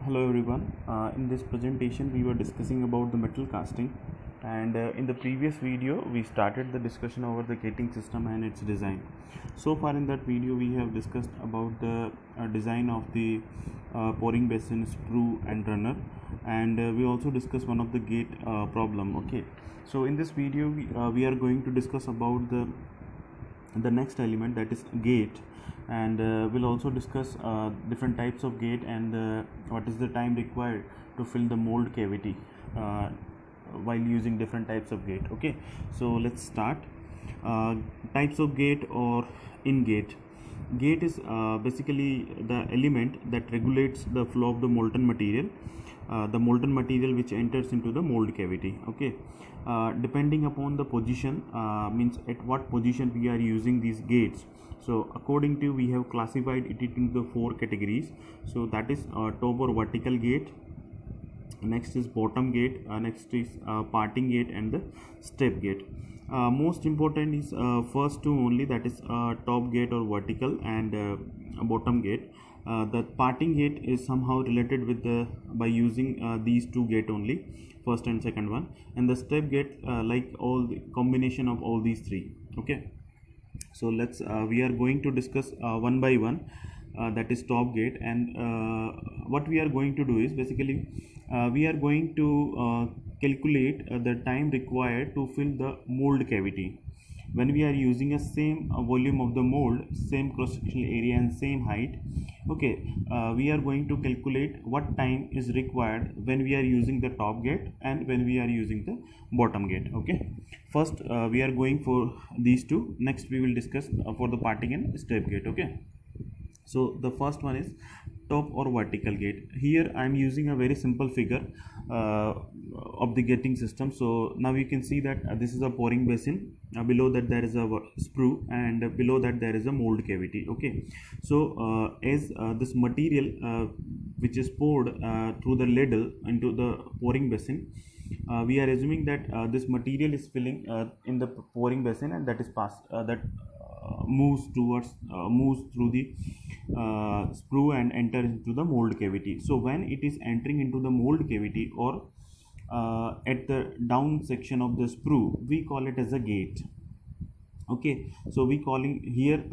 Hello everyone. In this presentation we were discussing about the metal casting, and in the previous video we started the discussion over the gating system and its design. So far in that video we have discussed about the design of the pouring basin, sprue and runner, and we also discussed one of the gate problem. Okay, so in this video we are going to discuss about the next element, that is gate, and we'll also discuss different types of gate and what is the time required to fill the mold cavity while using different types of gate. Okay, so let's start. Types of gate or in gate. Gate is basically the element that regulates the flow of the molten material, which enters into the mold cavity. Okay, depending upon the position, means at what position we are using these gates. So according to, we have classified it into the four categories. So that is top or vertical gate, next is bottom gate, next is parting gate, and the step gate. Most important is first two only, that is top gate or vertical, and bottom gate. The parting gate is somehow related with the by using these two gate only, first and second one, and the step gate like all the combination of all these three. Okay, so let's we are going to discuss one by one. That is top gate, and what we are going to do is basically we are going to calculate the time required to fill the mold cavity when we are using a same volume of the mold, same cross sectional area and same height. Okay, we are going to calculate what time is required when we are using the top gate and when we are using the bottom gate. Okay, first we are going for these two, next we will discuss for the parting and step gate. Okay, so the first one is top or vertical gate. Here I am using a very simple figure of the gating system. So now you can see that this is a pouring basin, below that there is a sprue, and below that there is a mold cavity. Okay, so as this material which is poured through the ladle into the pouring basin, we are assuming that this material is filling in the pouring basin, and that is moves through the sprue and enters into the mold cavity. So when it is entering into the mold cavity or at the down section of the sprue, we call it as a gate. Okay, so we calling here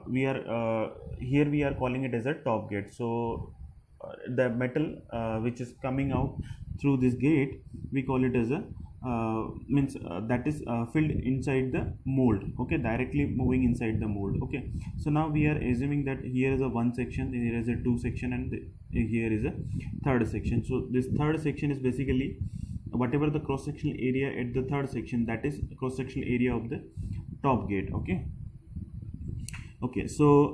we are calling it as a top gate. So the metal which is coming out through this gate, we call it as a that is filled inside the mold. Okay, directly moving inside the mold. Okay, so now we are assuming that here is a one section, here is a two section, and here is a third section. So this third section is basically whatever the cross sectional area at the third section, that is cross sectional area of the top gate. Okay, so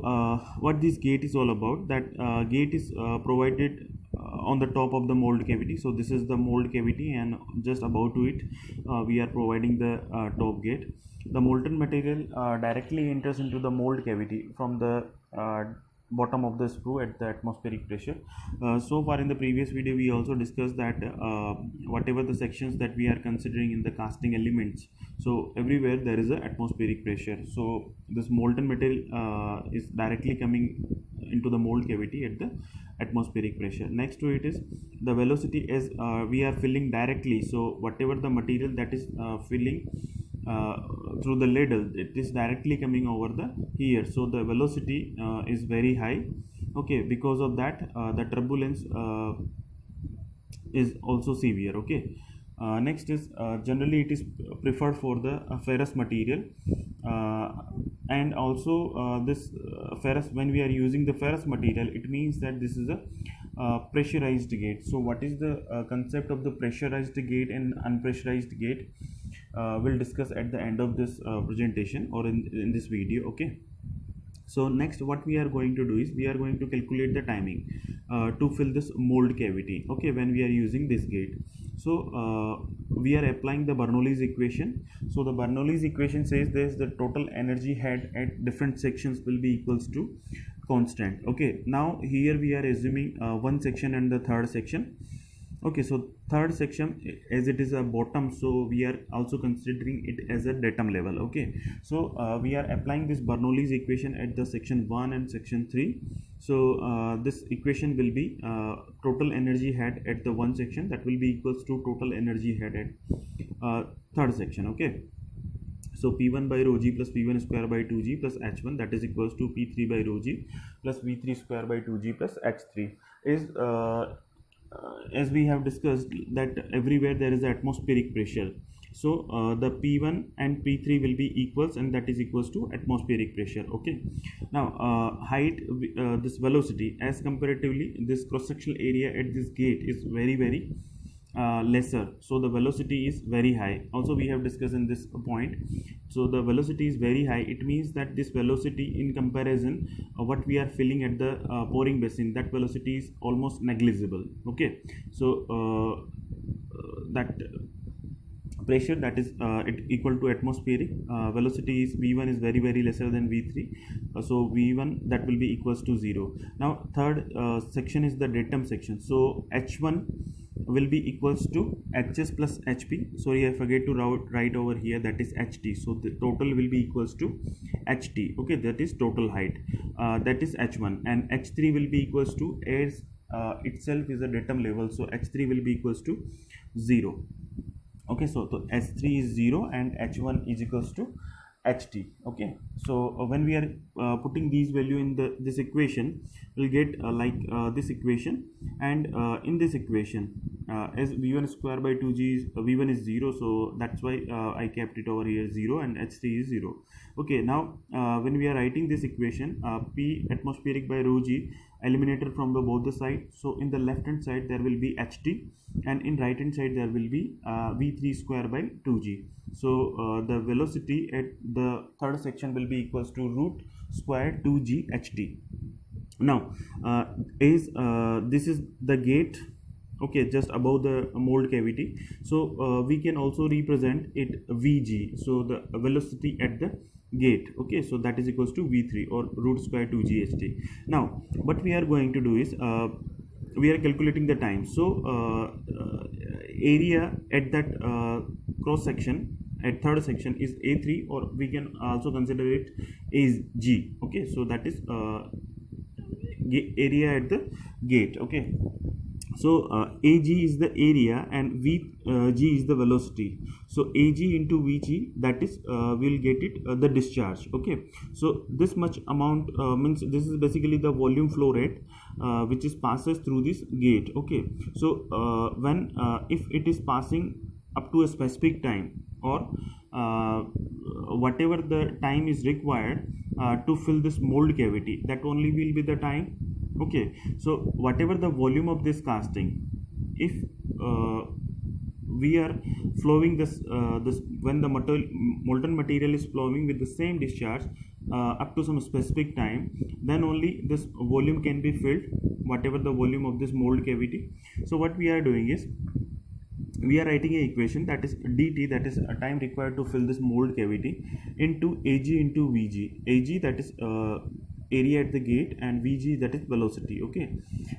what this gate is all about, that gate is provided on the top of the mold cavity. So this is the mold cavity, and just above to it we are providing the top gate. The molten material directly enters into the mold cavity from the bottom of the sprue at the atmospheric pressure. So far in the previous video we also discussed that whatever the sections that we are considering in the casting elements, so everywhere there is a atmospheric pressure. So this molten material is directly coming into the mold cavity at the atmospheric pressure. Next to it is the velocity, as we are filling directly. So whatever the material that is filling through the ladle, it is directly coming over the here. So the velocity is very high. Okay, because of that the turbulence is also severe. Okay, next is generally it is preferred for the ferrous material, and also this ferrous, when we are using the ferrous material, it means that this is a pressurized gate. So what is the concept of the pressurized gate and unpressurized gate, we'll discuss at the end of this presentation or in this video. Okay, so next what we are going to do is we are going to calculate the timing to fill this mold cavity. Okay, when we are using this gate, so we are applying the Bernoulli's equation. So the Bernoulli's equation says this: the total energy had at different sections will be equals to constant. Okay, now here we are assuming one section and the third section. Okay, so third section, as it is a bottom, so we are also considering it as a datum level. Okay, so we are applying this Bernoulli's equation at the section 1 and section 3. So this equation will be total energy had at the one section, that will be equals to total energy had at third section. Okay, so P1 by rho g plus P1 square by 2g plus H1, that is equals to P3 by rho g plus V3 square by 2g plus H3 is as we have discussed that everywhere there is atmospheric pressure. So the P1 and P3 will be equals, and that is equals to atmospheric pressure. Okay, now height, this velocity, as comparatively this cross sectional area at this gate is very lesser, so the velocity is very high. Also we have discussed in this point, so the velocity is very high. It means that this velocity in comparison what we are filling at the pouring basin, that velocity is almost negligible. Okay, so that pressure, that is equal to atmospheric velocity is V1 is very lesser than V3, so V1 that will be equals to 0. Now third section is the datum section, so H1 will be equals to Hs plus Hp. Sorry, I forget to write over here, that is Ht. So the total will be equals to Ht. Okay, that is total height, that is H1, and H3 will be equals to, as itself is a datum level, so H3 will be equals to 0. Okay, so H3 is 0 and H1 is equals to Ht. Okay, so when we are putting these value in this equation, we'll get this equation, and in this equation as V1 square by 2g is V1 is 0, so that's why I kept it over here 0, and H3 is 0. Okay, now when we are writing this equation, P atmospheric by rho g eliminated from the both the side, so in the left hand side there will be Ht, and in right hand side there will be V3 square by 2g. So the velocity at the third section will be equals to root square 2g Ht. Now this is the gate, okay, just above the mold cavity, so we can also represent it Vg, so the velocity at the gate. Okay, so that is equals to V3 or root square 2g Ht. Now what we are going to do is we are calculating the time, so area at that cross section at third section is A3, or we can also consider it as G. Okay, so that is area at the gate. Okay, so Ag is the area and Vg is the velocity, so Ag into Vg, that is we'll get it the discharge. Okay, so this much amount means this is basically the volume flow rate which is passes through this gate. Okay, so when if it is passing up to a specific time, or whatever the time is required to fill this mold cavity, that only will be the time. Okay, so whatever the volume of this casting, if we are flowing this when the molten material is flowing with the same discharge up to some specific time, then only this volume can be filled, whatever the volume of this mold cavity. So what we are doing is we are writing an equation, that is dt, that is a time required to fill this mold cavity, into Ag into Vg. Ag, that is area at the gate, and Vg, that is velocity. Okay,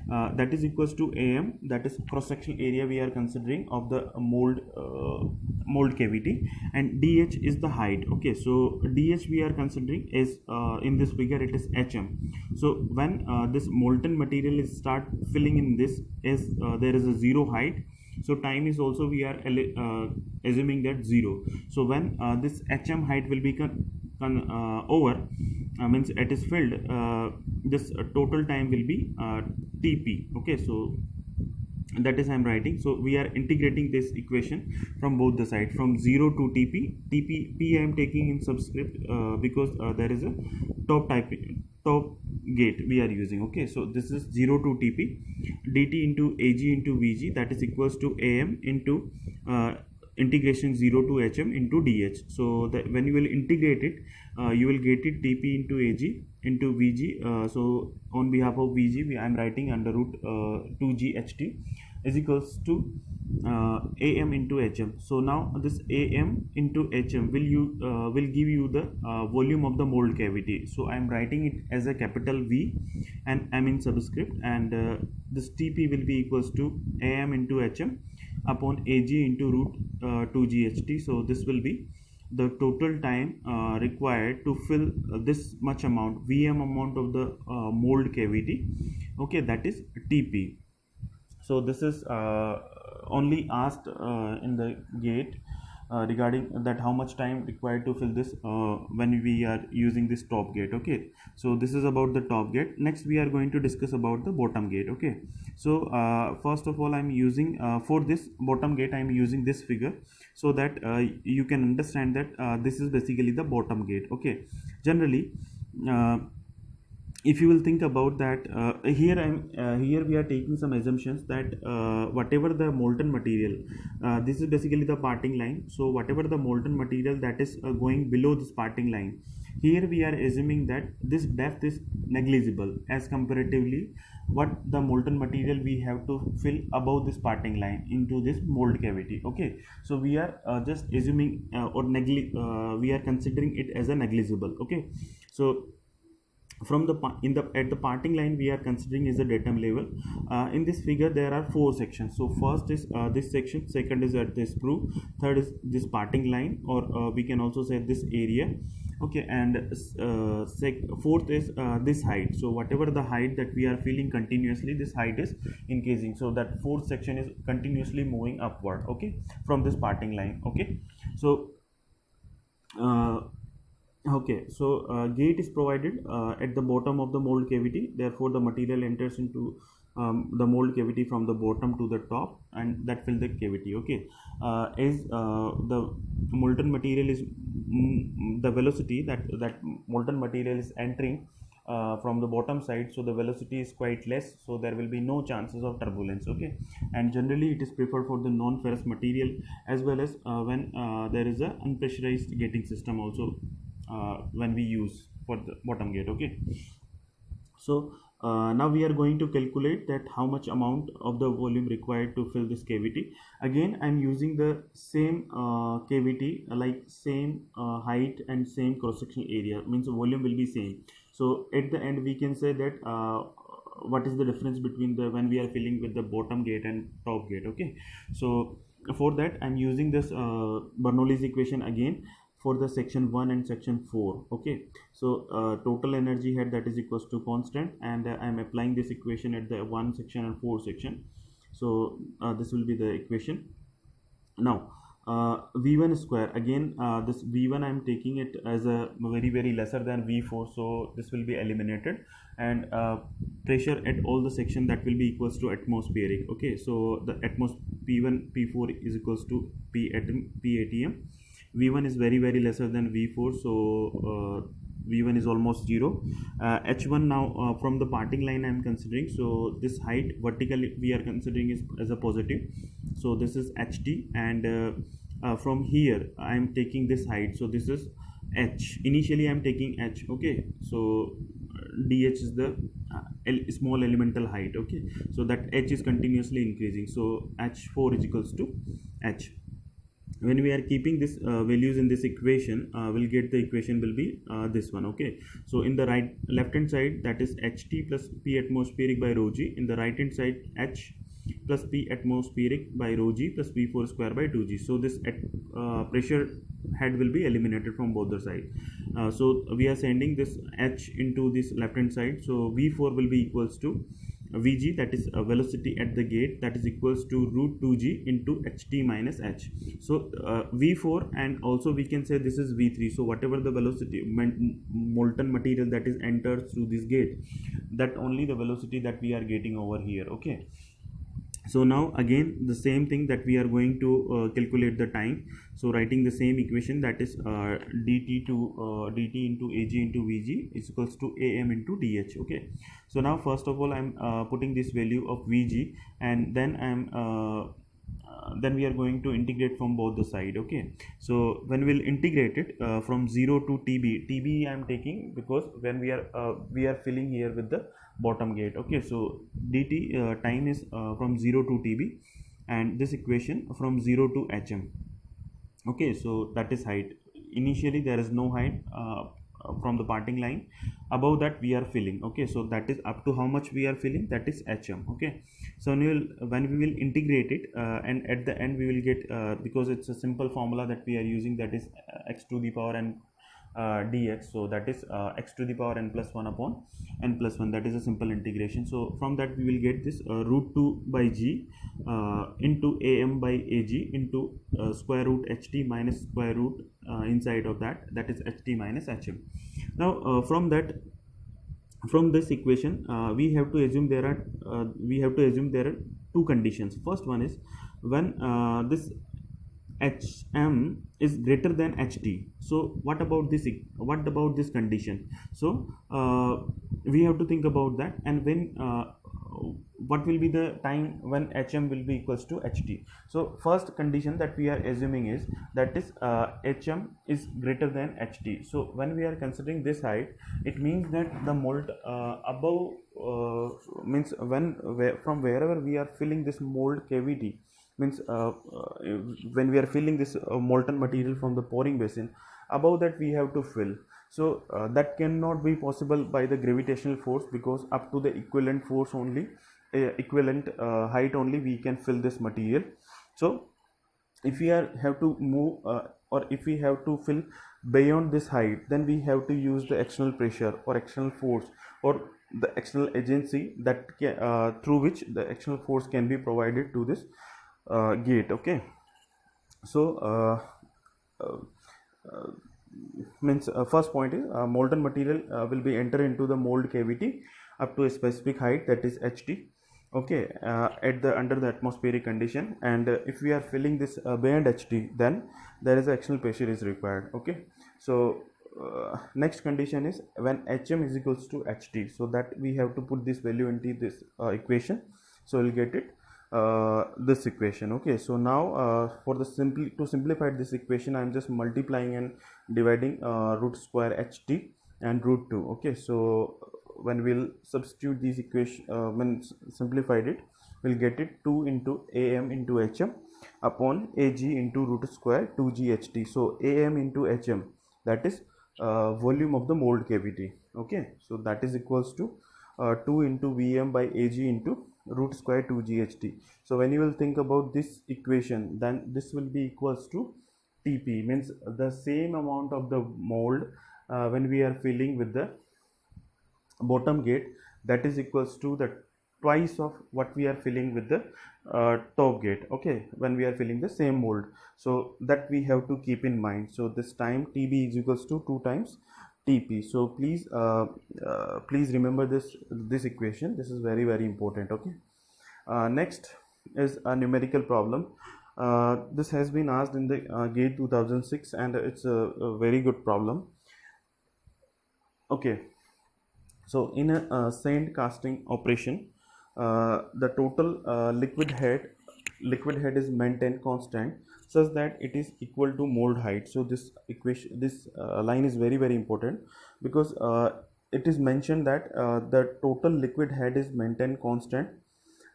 that is equals to Am, that is cross sectional area we are considering of the mold cavity, and dh is the height. Okay, so dh we are considering is in this figure it is hm. So when this molten material is start filling in this, as there is a 0 height, so time is also we are assuming that 0. So when this hm height will be over, means it is filled, this total time will be Tp. Okay, so that is I am writing. So we are integrating this equation from both the side, from 0 to Tp. P I am taking in subscript because there is a top gate we are using. Okay, so this is 0 to Tp, dt into Ag into Vg, that is equals to Am into integration 0 to hm into dh. So that when you will integrate it, you will get it Tp into Ag into Vg. So on behalf of Vg, I am writing under root 2g ht is equals to am into hm. So now this am into hm will give you the volume of the mold cavity. So I am writing it as a capital V and m in subscript, and this Tp will be equals to am into hm upon Ag into root 2g ht. So this will be the total time required to fill this much amount, Vm amount of the mold cavity. Okay, that is Tp. So this is only asked in the gate regarding that how much time required to fill this when we are using this top gate. Okay, so this is about the top gate. Next we are going to discuss about the bottom gate. Okay, so first of all, I'm using for this bottom gate, I'm using this figure so that you can understand that this is basically the bottom gate. Okay, generally if you will think about that, here we are taking some assumptions that whatever the molten material, this is basically the parting line. So whatever the molten material that is going below this parting line, here we are assuming that this depth is negligible as comparatively what the molten material we have to fill above this parting line into this mold cavity. Okay, so we are just assuming we are considering it as a negligible. Okay, so from the at the parting line we are considering is the datum level. In this figure there are 4 sections. So first is this section, second is at the sprue, third is this parting line, or we can also say this area. Okay, and fourth is this height. So whatever the height that we are filling continuously, this height is increasing, so that fourth section is continuously moving upward. Okay, from this parting line. Okay, so gate is provided at the bottom of the mold cavity. Therefore, the material enters into the mold cavity from the bottom to the top, and that fills the cavity. Okay, as the molten material is the velocity that molten material is entering from the bottom side, so the velocity is quite less, so there will be no chances of turbulence. Okay, and generally it is preferred for the non-ferrous material, as well as when there is a unpressurized gating system also when we use for the bottom gate. Okay, so now we are going to calculate that how much amount of the volume required to fill this cavity. Again, I'm using the same cavity, like same height and same cross-sectional area, means the volume will be same. So at the end we can say that what is the difference between the when we are filling with the bottom gate and top gate. Okay, so for that I'm using this Bernoulli's equation again for the section 1 and section 4. Okay, so total energy head, that is equals to constant, and I am applying this equation at the 1 section and 4 section. So this will be the equation. Now V1 square, again this V1 I am taking it as a very lesser than V4, so this will be eliminated, and pressure at all the section, that will be equals to atmospheric. Okay, so the P1 P4 is equals to P atm. V1 is very lesser than V4, so V1 is almost 0. H1 now from the parting line I am considering, so this height vertically we are considering is as a positive, so this is HT, and from here I am taking this height, so this is H. Initially I am taking H. Okay, so DH is the small elemental height. Okay, so that H is continuously increasing, so H4 is equals to H. When we are keeping this values in this equation, we'll get the equation will be this one. Okay, so in the left hand side, that is HT plus P atmospheric by rho g. In the right hand side, H plus P atmospheric by rho g plus P4 square by 2g. So this pressure head will be eliminated from both the side. So we are sending this H into this left hand side, so V4 will be equals to Vg, that is velocity at the gate, that is equals to root 2g into ht minus h. So V4, and also we can say this is V3. So whatever the velocity molten material that is entered through this gate, that only the velocity that we are getting over here. Okay, so now again the same thing that we are going to calculate the time. So writing the same equation, that is dt into Ag into Vg is equals to Am into Dh. Okay, so now first of all I'm putting this value of Vg, and then I'm then we are going to integrate from both the side. Okay, so when we'll integrate it from 0 to tb I am taking because when we are filling here with the bottom gate. Okay, so dt time is from 0 to tb, and this equation from 0 to hm. Okay, so that is height. Initially there is no height from the parting line. Above that we are filling. Okay, so that is up to how much we are filling, that is hm. Okay, so when we will integrate it and at the end we will get because it's a simple formula that we are using, that is x to the power n dx, so that is x to the power n plus 1 upon n plus 1. That is a simple integration. So from that we will get this root 2 by g into am by ag into square root ht minus square root inside of that is ht minus hm. Now from this equation we have to assume there are two conditions. First one is when this hm is greater than ht. So what about this condition? So we have to think about that, and when what will be the time when hm will be equals to ht. So first condition that we are assuming is that is hm is greater than ht. So when we are considering this height, it means that the mold above means from wherever we are filling this mold cavity, means when we are filling this molten material from the pouring basin, above that we have to fill. So that cannot be possible by the gravitational force, because up to the equivalent force only, equivalent height only, we can fill this material. So if we have to move or if we have to fill beyond this height, then we have to use the external pressure or external force or the external agency that through which the external force can be provided to this gate. Okay, so means first point is molten material will be enter into the mold cavity up to a specific height, that is ht. Okay, at the under the atmospheric condition, and if we are filling this beyond ht, then there is external pressure is required. Okay, so next condition is when hm is equals to ht, so that we have to put this value into this equation. So we'll get it this equation. Okay, so now for the to simplify this equation, I am just multiplying and dividing root square ht and root 2. Okay, so when we'll substitute these equation when simplified it, we'll get it 2 into am into hm upon ag into root square 2g ht. So am into hm, that is volume of the mold cavity. Okay, so that is equals to 2 into vm by ag into root square 2ght. So when you will think about this equation, then this will be equals to tp, means the same amount of the mold when we are filling with the bottom gate, that is equals to the twice of what we are filling with the top gate. Okay, when we are filling the same mold, so that we have to keep in mind. So this time tb is equals to 2 times tp. So please remember this equation. This is very important. Okay, next is a numerical problem. This has been asked in the GATE 2006, and it's a very good problem. Okay, so in a sand casting operation, the total liquid head is maintained constant such that it is equal to mold height. So this equation, this line is very important, because it is mentioned that the total liquid head is maintained constant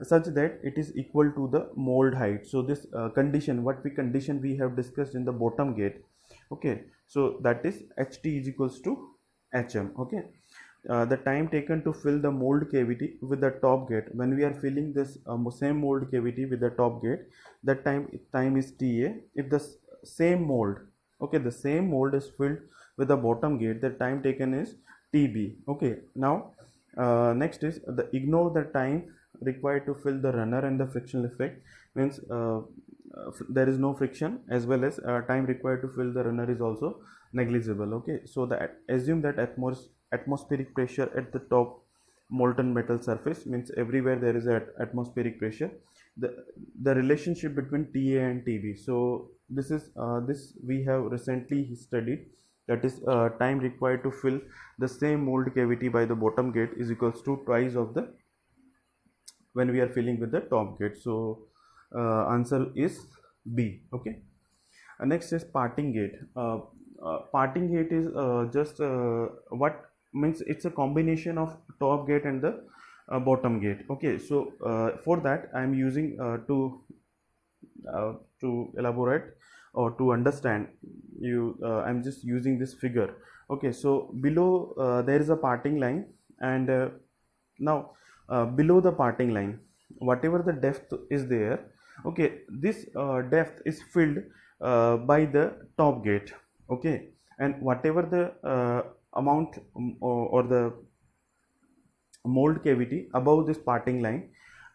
such that it is equal to the mold height. So this condition, condition we have discussed in the bottom gate. Okay, so that is ht is equals to hm. Okay, the time taken to fill the mold cavity with the top gate, when we are filling this same mold cavity with the top gate, that time is ta. If the same mold, okay, the same mold is filled with the bottom gate, the time taken is tb. Okay, now next is ignore the time required to fill the runner and the frictional effect, means there is no friction, as well as time required to fill the runner is also negligible. Okay, so assume that atmospheric pressure at the top molten metal surface, means everywhere there is a atmospheric pressure, the relationship between ta and tb. So this is this we have recently studied, that is time required to fill the same mold cavity by the bottom gate is equals to twice of the when we are filling with the top gate. So answer is B. Okay. Next is parting gate. Parting gate is just what means it's a combination of top gate and the bottom gate. Okay, so for that I am using to elaborate or to understand you, I'm just using this figure. Okay, so below there is a parting line, and now below the parting line, whatever the depth is there, okay, this depth is filled by the top gate. Okay, and whatever the amount or the mold cavity above this parting line,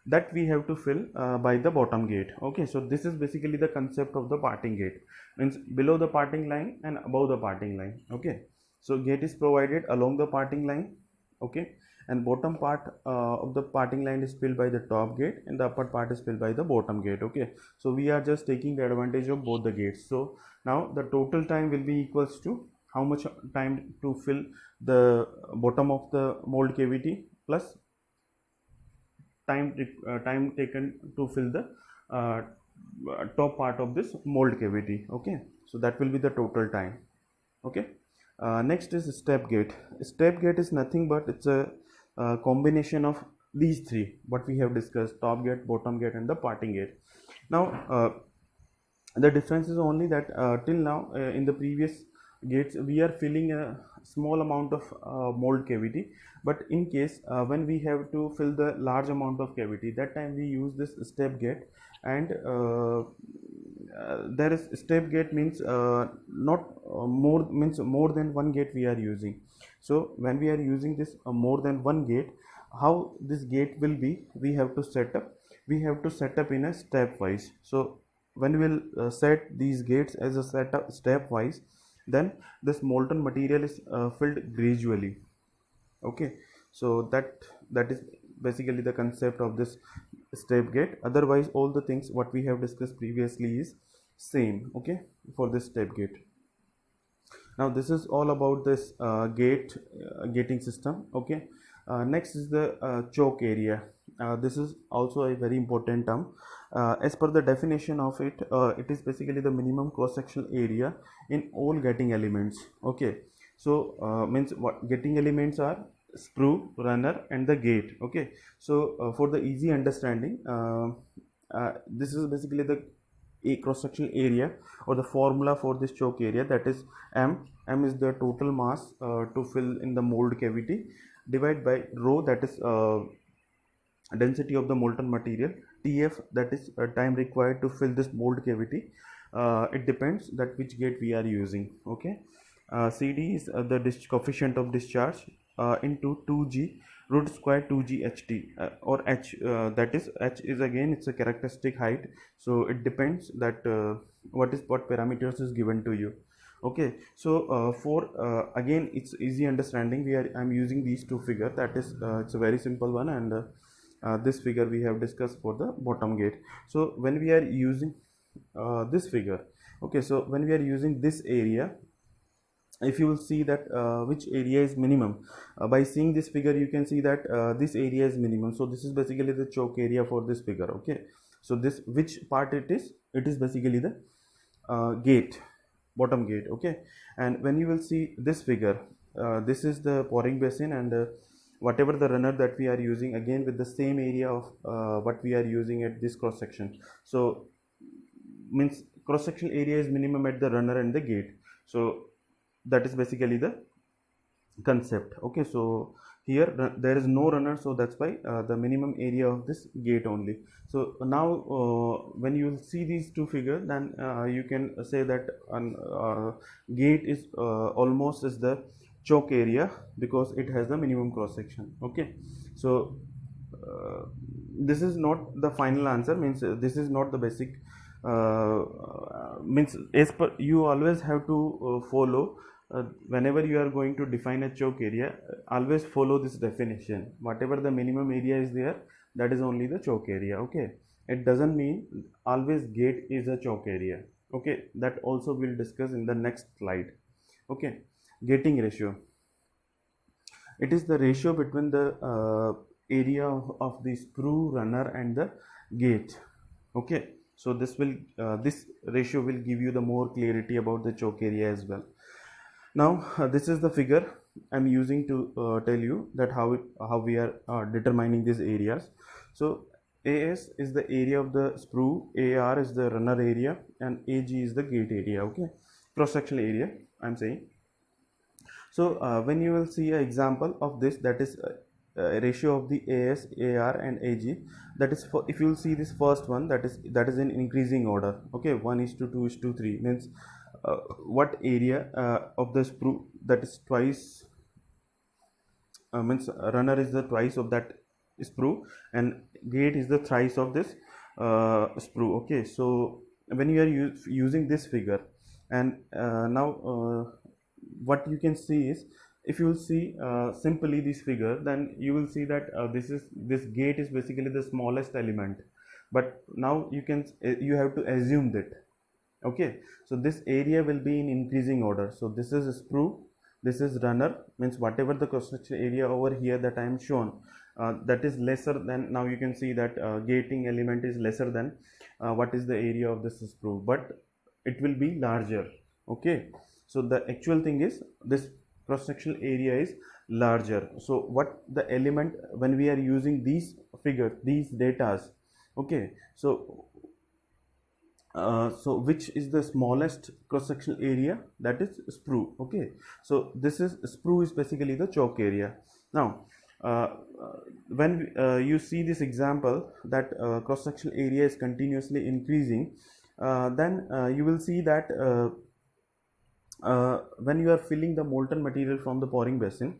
that we have to fill by the bottom gate. Okay, so this is basically the concept of the parting gate, means below the parting line and above the parting line. Okay, so gate is provided along the parting line. Okay, and bottom part of the parting line is filled by the top gate, and the upper part is filled by the bottom gate. Okay, so we are just taking the advantage of both the gates. So now the total time will be equals to how much time to fill the bottom of the mold cavity plus time taken to fill the top part of this mold cavity. Okay, so that will be the total time. Okay, next is step gate. Step gate is nothing but it's a combination of these three what we have discussed: top gate, bottom gate, and the parting gate. Now the difference is only that till now in the previous gates we are filling a small amount of mold cavity, but in case when we have to fill the large amount of cavity, that time we use this step gate. And there is step gate means not more means more than one gate we are using. So when we are using this more than one gate, how this gate will be, we have to set up in a stepwise. So when we will set these gates as a setup stepwise, then this molten material is filled gradually. Okay, so that is basically the concept of this step gate. Otherwise all the things what we have discussed previously is same. Okay, for this step gate. Now this is all about this gating system. Okay, next is the choke area. This is also a very important term. As per the definition of it, it is basically the minimum cross-sectional area in all gating elements. Okay, so means what gating elements are: sprue, runner, and the gate. Okay, so for the easy understanding, this is basically the cross-sectional area or the formula for this choke area, that is m is the total mass to fill in the mold cavity, divided by rho, that is density of the molten material, tf, that is time required to fill this mold cavity. It depends that which gate we are using. Okay, cd is the coefficient of discharge into 2g root square 2g ht or h, that is h is again it's a characteristic height, so it depends that what parameters is given to you. Okay, so for again it's easy understanding, I'm using these two figure, that is it's a very simple one, and this figure we have discussed for the bottom gate. So when we are using this figure, okay, so when we are using this area, if you will see that which area is minimum, by seeing this figure you can see that this area is minimum. So this is basically the choke area for this figure. Okay, so this which part it is basically the gate, bottom gate. Okay, and when you will see this figure, this is the pouring basin, and whatever the runner that we are using, again with the same area of what we are using at this cross section. So means cross sectional area is minimum at the runner and the gate. So that is basically the concept. Okay, so here there is no runner, so that's why the minimum area of this gate only. So now when you see these two figures, then you can say that gate is almost as the choke area because it has the minimum cross section. Okay, so this is not the final answer, means this is not the basic means as per you always have to follow whenever you are going to define a choke area, always follow this definition. Whatever the minimum area is there, that is only the choke area. Okay, it doesn't mean always gate is a choke area. Okay, that also we'll discuss in the next slide. Okay, gating ratio, it is the ratio between the area of the sprue, runner, and the gate. Okay, so this ratio will give you the more clarity about the choke area as well. Now this is the figure I'm using to tell you that how we are determining these areas. So AS is the area of the sprue, AR is the runner area, and AG is the gate area. Okay, cross sectional area I'm saying. So when you will see an example of this, that is a ratio of the AS, AR and AG, that is for, if you will see this first one, that is in increasing order. Okay, 1:2:3 means what area of the sprue, that is twice, means runner is the twice of that sprue and gate is the thrice of this sprue. Okay, so when you are using this figure, and now what you can see is, if you will see simply this figure, then you will see that this gate is basically the smallest element, but now you have to assume that. Okay, so this area will be in increasing order. So this is sprue, this is runner, means whatever the cross sectional area over here that I am shown, that is lesser than, now you can see that gating element is lesser than what is the area of this sprue, but it will be larger. Okay, so the actual thing is this cross sectional area is larger. So what the element, when we are using these figures, these datas, okay, so which is the smallest cross sectional area, that is sprue. Okay, so this is sprue is basically the choke area. Now when you see this example that cross sectional area is continuously increasing, then you will see that when you are filling the molten material from the pouring basin,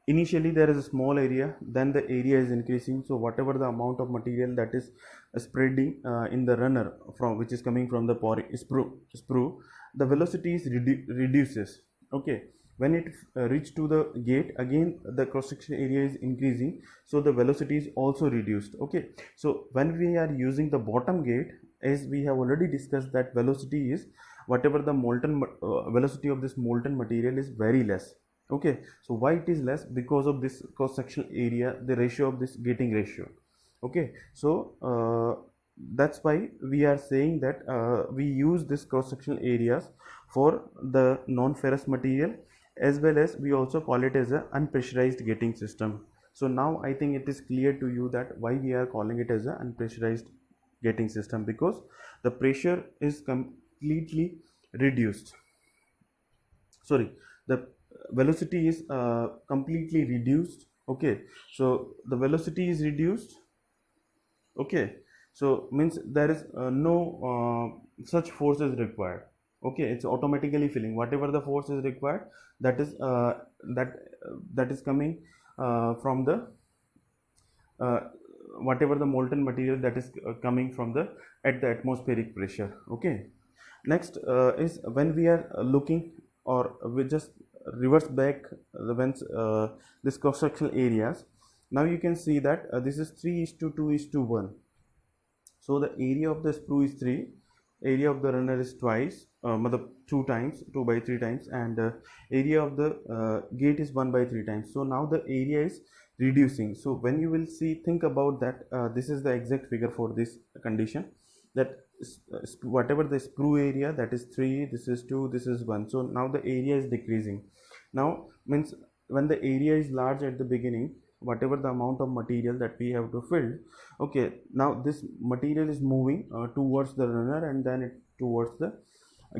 initially there is a small area, then the area is increasing. So whatever the amount of material that is spreading in the runner, from which is coming from the pouring sprue, the velocity is reduces. Okay, when it reach to the gate, again the cross section area is increasing, so the velocity is also reduced. Okay, so when we are using the bottom gate, as we have already discussed, that velocity is whatever the molten velocity of this molten material is very less. Okay, so why it is less? Because of this cross sectional area, the ratio of this gating ratio. Okay, so that's why we are saying that we use this cross sectional areas for the non-ferrous material, as well as we also call it as a unpressurized gating system. So now I think it is clear to you that why we are calling it as a unpressurized gating system, because the pressure is completely reduced. Sorry, the velocity is completely reduced. Okay, so the velocity is reduced. Okay, so means there is no such force is required. Okay, it's automatically filling whatever the force is required, that is that is coming from the whatever the molten material that is coming from the at the atmospheric pressure. Okay, next is when we are looking, or we just reverse back when this cross sectional areas. Now you can see that this is 3:2:1. So the area of the sprue is 3, area of the runner is twice, 2 times, 2/3 times, and area of the gate is 1/3 times. So now the area is reducing. So when you will see, think about that, this is the exact figure for this condition, that whatever the sprue area, that is 3, this is 2, this is 1. So now the area is decreasing. Now means when the area is large at the beginning, whatever the amount of material that we have to fill, okay, now this material is moving towards the runner and then it towards the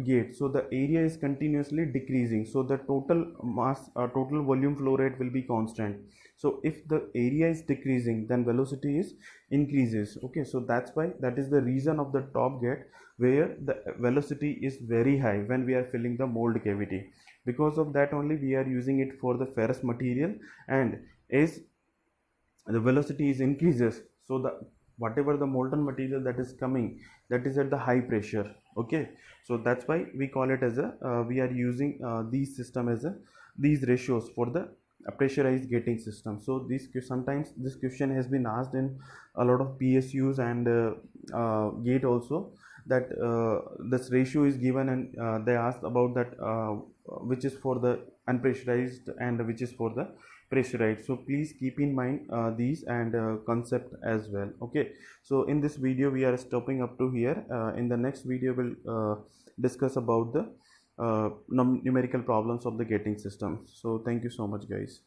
gate. So the area is continuously decreasing, so the total mass total volume flow rate will be constant. So if the area is decreasing, then velocity is increases. Okay, so that's why, that is the reason of the top gate where the velocity is very high when we are filling the mold cavity. Because of that only we are using it for the ferrous material, and as the velocity is increases, so the whatever the molten material that is coming, that is at the high pressure. Okay, so that's why we call it as a we are using these system as a these ratios for the pressurized gating system. So this sometimes this question has been asked in a lot of PSUs and gate also, that this ratio is given, and they asked about that which is for the unpressurized and which is for the pressurized. So please keep in mind these and concept as well. Okay, so in this video we are stopping up to here. In the next video we'll discuss about the numerical problems of the gating system. So thank you so much, guys.